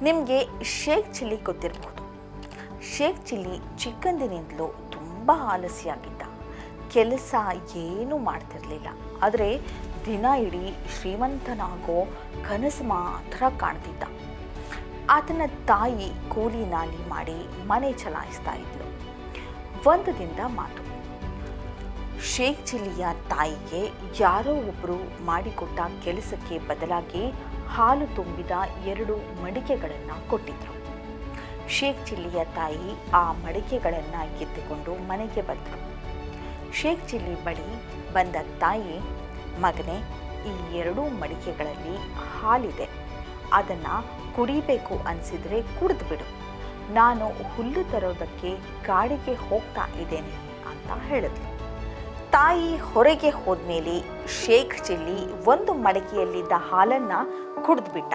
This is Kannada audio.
ನಿಮಗೆ ಶೇಕ್ ಚಿಲ್ಲಿ ಗೊತ್ತಿರಬಹುದು. ಶೇಕ್ ಚಿಲ್ಲಿ ಚಿಕ್ಕಂದಿನಿಂದಲೂ ತುಂಬ ಆಲಸ್ಯಾಗಿದ್ದ. ಕೆಲಸ ಏನೂ ಮಾಡ್ತಿರಲಿಲ್ಲ. ಆದರೆ ದಿನ ಇಡೀ ಶ್ರೀಮಂತನಾಗೋ ಕನಸು ಮಾತ್ರ ಕಾಣ್ತಿದ್ದ. ಆತನ ತಾಯಿ ಕೂಲಿ ನಾಲಿ ಮಾಡಿ ಮನೆ ಚಲಾಯಿಸ್ತಾ ಇದ್ಲು. ಒಂದು ದಿನದ ಮಾತು, ಶೇಕ್ ಚಿಲ್ಲಿಯ ತಾಯಿಗೆ ಯಾರೋ ಒಬ್ಬರು ಮಾಡಿಕೊಟ್ಟ ಕೆಲಸಕ್ಕೆ ಬದಲಾಗಿ ಹಾಲು ತುಂಬಿದ 2 ಮಡಿಕೆಗಳನ್ನು ಕೊಟ್ಟಿದ್ರು. ಶೇಕ್ ಚಿಲ್ಲಿಯ ತಾಯಿ ಆ ಮಡಿಕೆಗಳನ್ನು ಎತ್ತಿಕೊಂಡು ಮನೆಗೆ ಬಂದರು. ಶೇಕ್ ಚಿಲ್ಲಿ ಬಳಿ ಬಂದ ತಾಯಿ, ಮಗನೇ, ಈ 2 ಮಡಿಕೆಗಳಲ್ಲಿ ಹಾಲಿದೆ, ಅದನ್ನು ಕುಡಿಬೇಕು ಅನಿಸಿದರೆ ಕುಡಿದು ಬಿಡು, ನಾನು ಹುಲ್ಲು ತರೋದಕ್ಕೆ ಗಾಡಿಗೆ ಹೋಗ್ತಾ ಇದ್ದೇನೆ ಅಂತ ಹೇಳಿದ್ಲು. ತಾಯಿ ಹೊರಗೆ ಹೋದ್ಮೇಲೆ ಶೇಕ್ ಚಿಲ್ಲಿ 1 ಮಡಿಕೆಯಲ್ಲಿದ್ದ ಹಾಲನ್ನು ಕುಡಿದ್ಬಿಟ್ಟ.